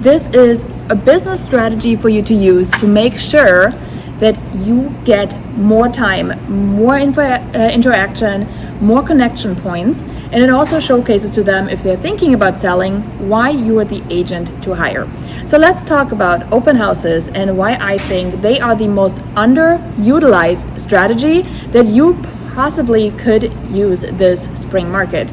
This is a business strategy for you to use to make sure that you get more time, more interaction, more connection points, and it also showcases to them, if they're thinking about selling, why you are the agent to hire. So let's talk about open houses and why I think they are the most underutilized strategy that you possibly could use this spring market.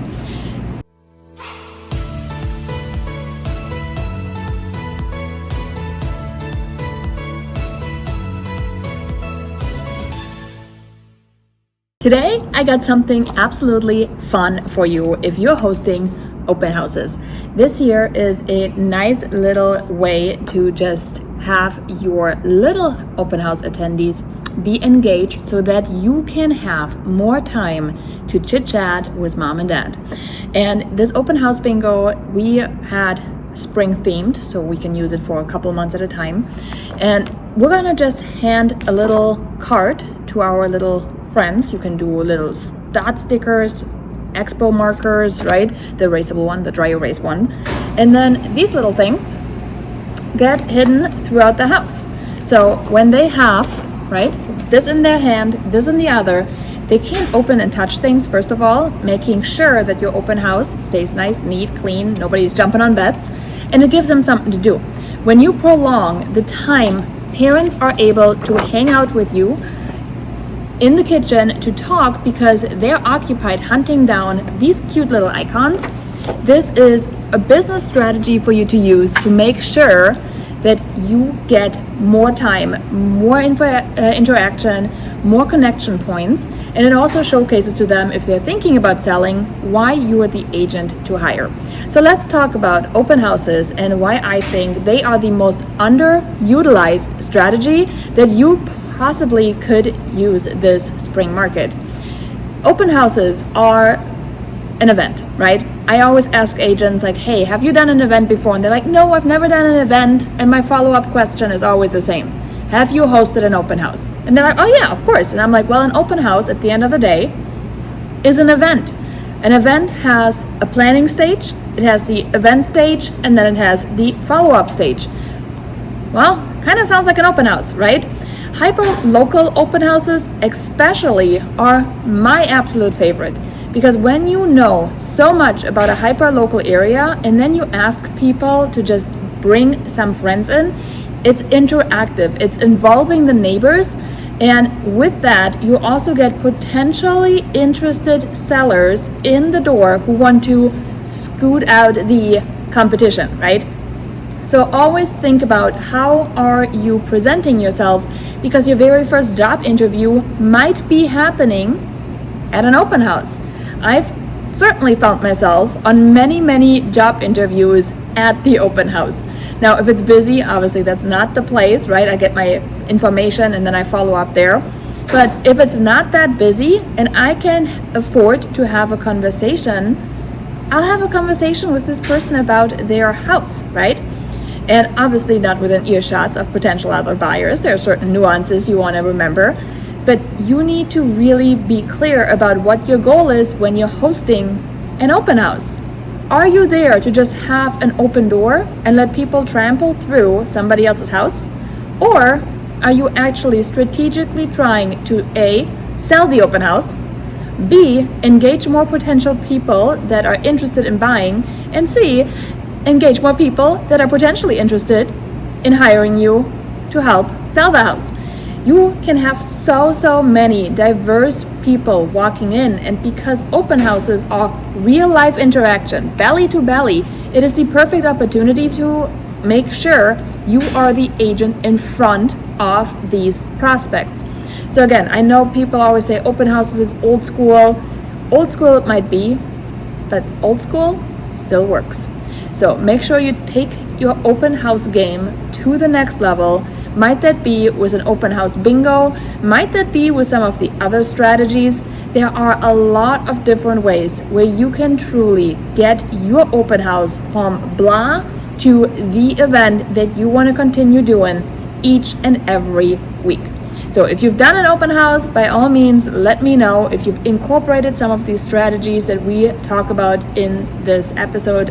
Today, I got something absolutely fun for you if you're hosting open houses. This here is a nice little way to just have your little open house attendees be engaged so that you can have more time to chit chat with mom and dad. And this open house bingo, we had spring themed, so we can use it for a couple months at a time. And we're gonna just hand a little card to our little friends. You can do little dot stickers, expo markers, right? The erasable one, the dry erase one. And then these little things get hidden throughout the house. So when they have, right, this in their hand, this in the other, they can open and touch things, first of all, making sure that your open house stays nice, neat, clean, nobody's jumping on beds, and it gives them something to do. When you prolong the time parents are able to hang out with you in the kitchen to talk because they're occupied hunting down these cute little icons, this is a business strategy for you to use to make sure that you get more time, more interaction, more connection points, and it also showcases to them, if they're thinking about selling, why you are the agent to hire. So let's talk about open houses and why I think they are the most underutilized strategy that you possibly could use this spring market. Open houses are an event, right? I always ask agents like, hey, have you done an event before? And they're like, no, I've never done an event. And my follow-up question is always the same. Have you hosted an open house? And they're like, oh yeah, of course. And I'm like, well, an open house at the end of the day is an event. An event has a planning stage, it has the event stage, and then it has the follow-up stage. Well, kind of sounds like an open house, right? Hyper-local open houses especially are my absolute favorite, because when you know so much about a hyper-local area and then you ask people to just bring some friends in, it's interactive, it's involving the neighbors, and with that you also get potentially interested sellers in the door who want to scoot out the competition, right? So always think about how are you presenting yourself, because your very first job interview might be happening at an open house. I've certainly found myself on many job interviews at the open house. Now, if it's busy, obviously that's not the place, right? I get my information and then I follow up there. But if it's not that busy and I can afford to have a conversation, I'll have a conversation with this person about their house, right? And obviously not within earshots of potential other buyers. There are certain nuances you want to remember, but you need to really be clear about what your goal is when you're hosting an open house. Are you there to just have an open door and let people trample through somebody else's house? Or are you actually strategically trying to A, sell the open house, B, engage more potential people that are interested in buying, and C, engage more people that are potentially interested in hiring you to help sell the house? You can have so many diverse people walking in, and because open houses are real life interaction, belly to belly, it is the perfect opportunity to make sure you are the agent in front of these prospects. So again, I know people always say open houses is old school. Old school it might be, but old school still works. So make sure you take your open house game to the next level. Might that be with an open house bingo? Might that be with some of the other strategies? There are a lot of different ways where you can truly get your open house from blah to the event that you want to continue doing each and every week. So if you've done an open house, by all means, let me know if you've incorporated some of these strategies that we talk about in this episode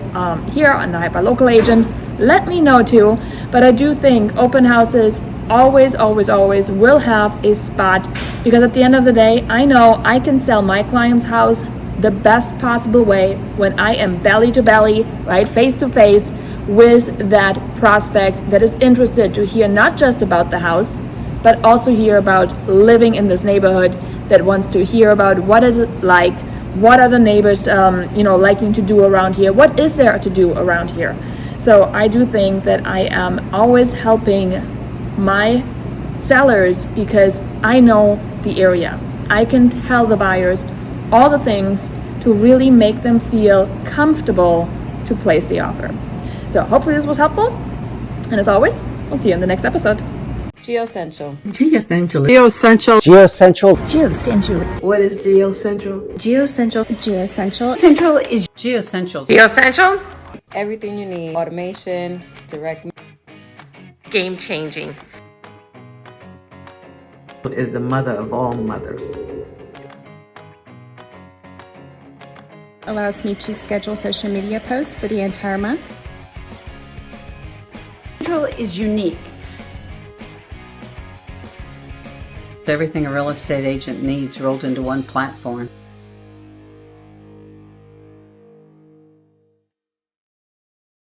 here on the Hyperlocal Agent. let me know too. But I do think open houses always will have a spot, because at the end of the day, I know I can sell my client's house the best possible way when I am belly to belly, right, face to face with that prospect that is interested to hear not just about the house, but also hear about living in this neighborhood, that wants to hear about what is it like, what are the neighbors liking to do around here, what is there to do around here. So I do think that I am always helping my sellers because I know the area. I can tell the buyers all the things to really make them feel comfortable to place the offer. So hopefully this was helpful, and as always, we'll see you in the next episode. Geocentral. Geocentral. Geocentral. Geocentral. Geocentral. What is Geocentral? Geocentral. Geocentral. Central is Geocentral. Geocentral. Everything you need. Automation, direct. Game changing. Is the mother of all mothers. Allows me to schedule social media posts for the entire month. Central is unique. Everything a real estate agent needs rolled into one platform.